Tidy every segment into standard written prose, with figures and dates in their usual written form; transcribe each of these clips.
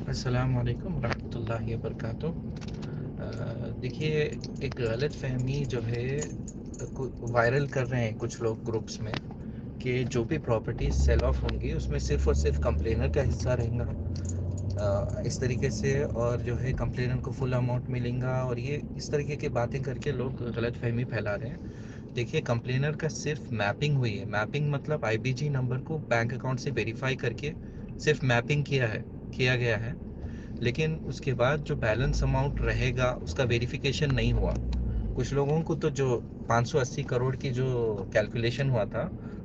अस्सलाम वालेकुम रहमतुल्लाहि व बरकातुहू। देखिए, एक गलत फहमी जो है वायरल कर रहे हैं कुछ लोग ग्रुप्स में कि जो भी प्रॉपर्टी सेल ऑफ होंगी उसमें सिर्फ और सिर्फ कंप्लेनर का हिस्सा रहेगा, इस तरीके से, और जो है कंप्लेनर को फुल अमाउंट मिलेगा, और ये इस तरीके की बातें करके लोग गलत फहमी फैला रहे हैं। देखिए, कंप्लेनर का सिर्फ मैपिंग हुई है। मैपिंग मतलब आईबीजी नंबर को बैंक अकाउंट से वेरीफाई करके सिर्फ मैपिंग किया गया है। लेकिन उसके बाद जो बैलेंस अमाउंट रहेगा उसका वेरिफिकेशन नहीं हुआ। कुछ लोगों को तो जो 580 करोड़ की जो कैलकुलेशन हुआ था,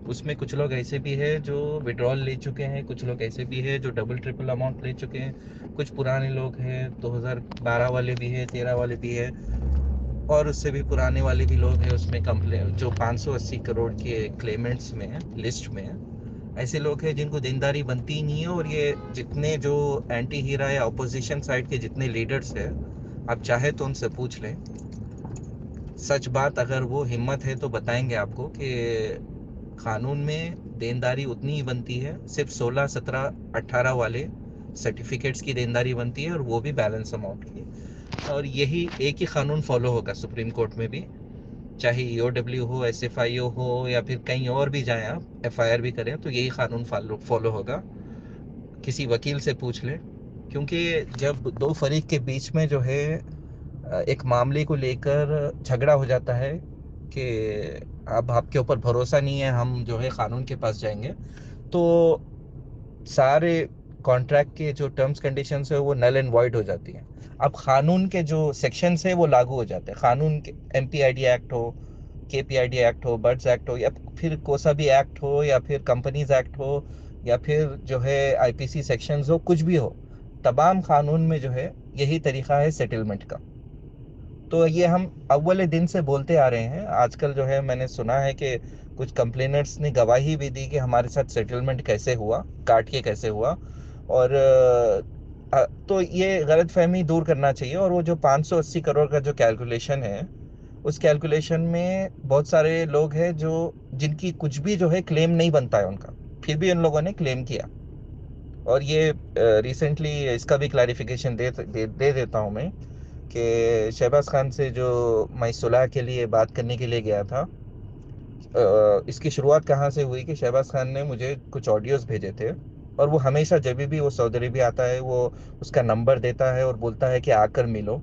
उसमें कुछ लोग ऐसे भी है जो विड्रॉल ले चुके हैं, कुछ लोग ऐसे भी है जो डबल ट्रिपल अमाउंट ले चुके हैं, कुछ पुराने लोग हैं, 2012 वाले भी है, 13 वाले भी है, और उससे भी पुराने वाले भी लोग हैं उसमें। कंप्लेन जो 580 करोड़ के क्लेमेंट्स में लिस्ट में है, ऐसे लोग हैं जिनको देनदारी बनती ही नहीं है। और ये जितने जो एंटी हीरा या अपोजिशन साइड के जितने लीडर्स हैं, आप चाहे तो उनसे पूछ लें। सच बात, अगर वो हिम्मत है तो बताएंगे आपको कि कानून में देनदारी उतनी ही बनती है, सिर्फ 16, 17, 18 वाले सर्टिफिकेट्स की देनदारी बनती है, और वो भी बैलेंस अमाउंट की। और यही एक ही कानून फॉलो होगा सुप्रीम कोर्ट में भी, चाहे ईओडब्ल्यू हो, एसएफआईओ हो, या फिर कहीं और भी जाएं, आप एफआईआर भी करें, तो यही कानून फॉलो होगा। किसी वकील से पूछ लें। क्योंकि जब दो फरीक के बीच में जो है एक मामले को लेकर झगड़ा हो जाता है कि अब आपके ऊपर भरोसा नहीं है, हम जो है कानून के पास जाएंगे, तो सारे कॉन्ट्रैक्ट के जो टर्म्स कंडीशंस है वो नल एंड वॉइड हो जाती हैं। अब कानून के जो सेक्शंस है वो लागू हो जाते हैं। कानून के एमपीआईडी एक्ट हो, केपीआईडी एक्ट हो, बर्ड्स एक्ट हो, या फिर कोसा भी एक्ट हो, या फिर कंपनीज एक्ट हो, या फिर जो है आईपीसी सेक्शंस हो, कुछ भी हो, तमाम कानून में जो है यही तरीका है सेटलमेंट का। तो ये हम अव्वल दिन से बोलते आ रहे हैं। आजकल जो है मैंने सुना है कि कुछ कंप्लेनर्स ने गवाही भी दी कि हमारे साथ सेटलमेंट कैसे हुआ, काट के कैसे हुआ। और तो ये गलत फहमी दूर करना चाहिए। और वो जो 580 करोड़ का जो कैलकुलेशन है, उस कैलकुलेशन में बहुत सारे लोग हैं जो जिनकी कुछ भी जो है क्लेम नहीं बनता है उनका, फिर भी उन लोगों ने क्लेम किया। और ये रिसेंटली इसका भी क्लैरिफिकेशन दे देता हूँ मैं कि शहबाज खान से जो मैं सुलह के लिए बात करने के लिए गया था, इसकी शुरुआत कहाँ से हुई कि शहबाज खान ने मुझे कुछ ऑडियोज भेजे थे। और वो हमेशा जब भी वो सऊदी अरबिया आता है, वो उसका नंबर देता है और बोलता है कि आकर मिलो,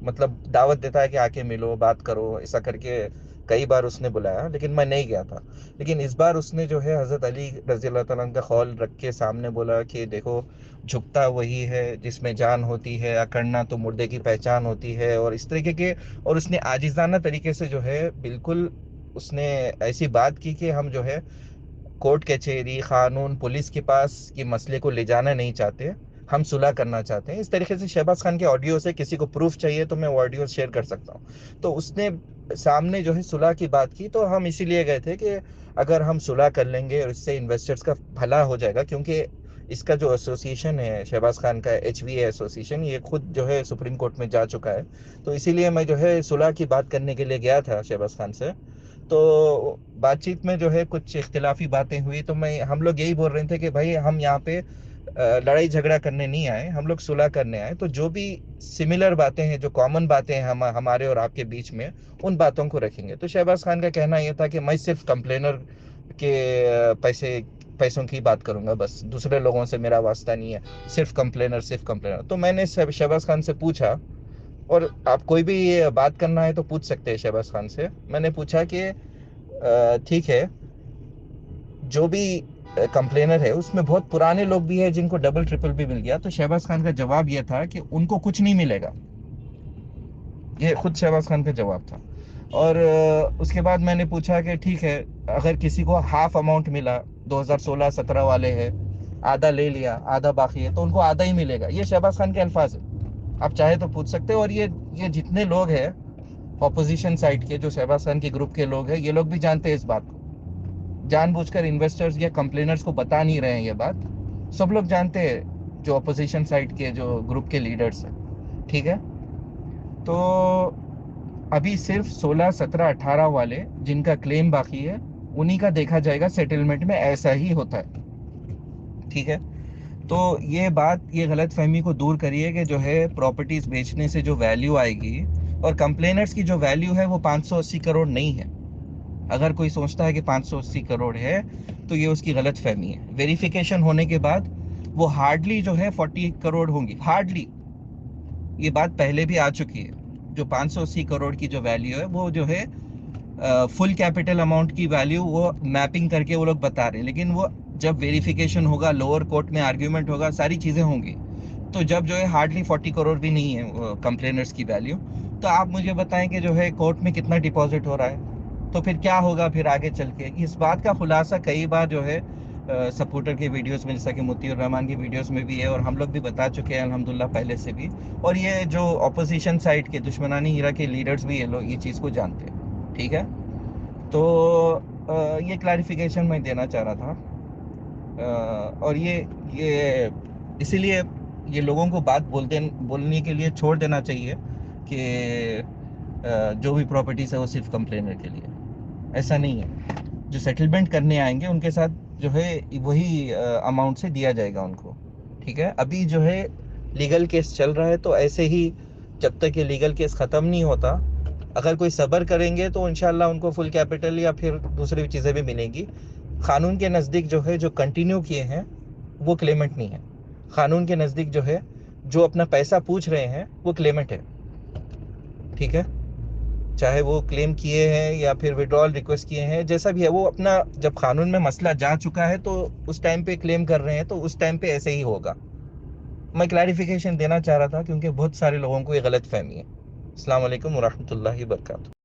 मतलब दावत देता है कि आके मिलो, बात करो, ऐसा करके कई बार उसने बुलाया, लेकिन मैं नहीं गया था। लेकिन इस बार उसने जो है हज़रत अली रजी अल्लाह तआला अन्हु का खौल रख के सामने बोला कि देखो, झुकता वही है जिसमें जान होती है, अकड़ना तो मुर्दे की पहचान होती है, और इस तरीके के। और उसने आजिज़ाना तरीके से जो है बिल्कुल उसने ऐसी बात की कि हम जो है कोर्ट कचहरी, कानून, पुलिस के पास ये मसले को ले जाना नहीं चाहते, हम सुलह करना चाहते हैं। इस तरीके से शहबाज खान के ऑडियो से, किसी को प्रूफ चाहिए तो मैं वो ऑडियो शेयर कर सकता हूँ। तो उसने सामने जो है सुलह की बात की, तो हम इसीलिए गए थे कि अगर हम सुलह कर लेंगे और इससे इन्वेस्टर्स का भला हो जाएगा। क्योंकि इसका जो एसोसिएशन है शहबाज खान का, HVA एसोसिएशन, ये खुद जो है सुप्रीम कोर्ट में जा चुका है। तो इसीलिए मैं जो है सुलह की बात करने के लिए गया था शहबाज खान से। तो बातचीत में जो है कुछ इख्तिलाफी बातें हुई, तो मैं हम लोग यही बोल रहे थे कि भाई हम यहाँ पे लड़ाई झगड़ा करने नहीं आए, हम लोग सुलह करने आए। तो जो भी सिमिलर बातें हैं, जो कॉमन बातें हैं हमारे और आपके बीच में, उन बातों को रखेंगे। तो शहबाज खान का कहना यह था कि मैं सिर्फ कंप्लेनर के पैसों की बात करूंगा, बस दूसरे लोगों से मेरा वास्ता नहीं है, सिर्फ कंप्लेनर, सिर्फ कंप्लेनर। तो मैंने शहबाज खान से पूछा, और आप कोई भी बात करना है तो पूछ सकते हैं शहबाज खान से। मैंने पूछा कि ठीक है, जो भी कंप्लेनर है उसमें बहुत पुराने लोग भी है जिनको डबल ट्रिपल भी मिल गया। तो शहबाज खान का जवाब यह था कि उनको कुछ नहीं मिलेगा। ये खुद शहबाज खान का जवाब था। और उसके बाद मैंने पूछा कि ठीक है, अगर किसी को हाफ अमाउंट मिला, 2016-17 वाले हैं, आधा ले लिया, आधा बाकी है, तो उनको आधा ही मिलेगा। ये शहबाज खान के अल्फाज है, आप चाहे तो पूछ सकते हो। और ये जितने लोग हैं ऑपोजिशन साइड के, जो शहबाज खान के ग्रुप के लोग हैं, ये लोग भी जानते हैं इस बात को। जानबूझकर इन्वेस्टर्स या कंप्लेनर्स को बता नहीं रहे हैं ये बात, सब लोग जानते हैं, जो अपोजिशन साइड के जो ग्रुप के लीडर्स हैं। ठीक है। तो अभी सिर्फ 16, 17, 18 वाले जिनका क्लेम बाकी है, उन्हीं का देखा जाएगा सेटलमेंट में, ऐसा ही होता है। ठीक है। तो ये गलत फहमी को दूर करिए कि जो है प्रॉपर्टीज बेचने से जो वैल्यू आएगी, और कंप्लेनर्स की जो वैल्यू है वो 580 करोड़ नहीं है। अगर कोई सोचता है कि 580 करोड़ है तो ये उसकी गलत फहमी है। वेरिफिकेशन होने के बाद वो हार्डली जो है 40 करोड़ होंगी, हार्डली। ये बात पहले भी आ चुकी है। जो 580 करोड़ की जो वैल्यू है वो जो है फुल कैपिटल अमाउंट की वैल्यू वो मैपिंग करके वो लोग बता रहे हैं, लेकिन वो जब वेरिफिकेशन होगा, लोअर कोर्ट में आर्ग्यूमेंट होगा, सारी चीज़ें होंगी, तो जब जो है हार्डली 40 करोड़ भी नहीं है कंप्लेनर्स की वैल्यू। तो आप मुझे बताएं कि जो है कोर्ट में कितना डिपॉजिट हो रहा है, तो फिर क्या होगा फिर आगे चल के। इस बात का खुलासा कई बार जो है सपोर्टर के वीडियोस में, जैसा कि मुतीउर रहमान की वीडियोस में भी है, और हम लोग भी बता चुके हैं अल्हम्दुलिल्लाह पहले से भी। और ये जो अपोजिशन साइड के दुश्मनानी हीरा के लीडर्स भी ये लोग ये चीज़ को जानते हैं। ठीक है, तो ये क्लैरिफिकेशन मैं देना चाह रहा था। और ये इसीलिए ये लोगों को बात बोलने के लिए छोड़ देना चाहिए कि जो भी प्रॉपर्टीज है वो सिर्फ कंप्लेनर के लिए। ऐसा नहीं है। जो सेटलमेंट करने आएंगे उनके साथ जो है वही अमाउंट से दिया जाएगा उनको। ठीक है, अभी जो है लीगल केस चल रहा है, तो ऐसे ही जब तक ये लीगल केस ख़त्म नहीं होता, अगर कोई सब्र करेंगे तो इंशाल्लाह उनको फुल कैपिटल या फिर दूसरी चीज़ें भी मिलेंगी। कानून के नज़दीक जो है जो कंटिन्यू किए हैं वो क्लेमेंट नहीं है। कानून के नज़दीक जो है जो अपना पैसा पूछ रहे हैं वो क्लेमेंट है। ठीक है, चाहे वो क्लेम किए हैं या फिर विड्रॉल रिक्वेस्ट किए हैं, जैसा भी है वो अपना, जब कानून में मसला जा चुका है तो उस टाइम पे क्लेम कर रहे हैं, तो उस टाइम पे ऐसे ही होगा। मैं क्लैरिफिकेशन देना चाह रहा था क्योंकि बहुत सारे लोगों को ये गलत फहमी है। अस्सलाम वालेकुम वरहमतुल्लाहि वबरकातुहू।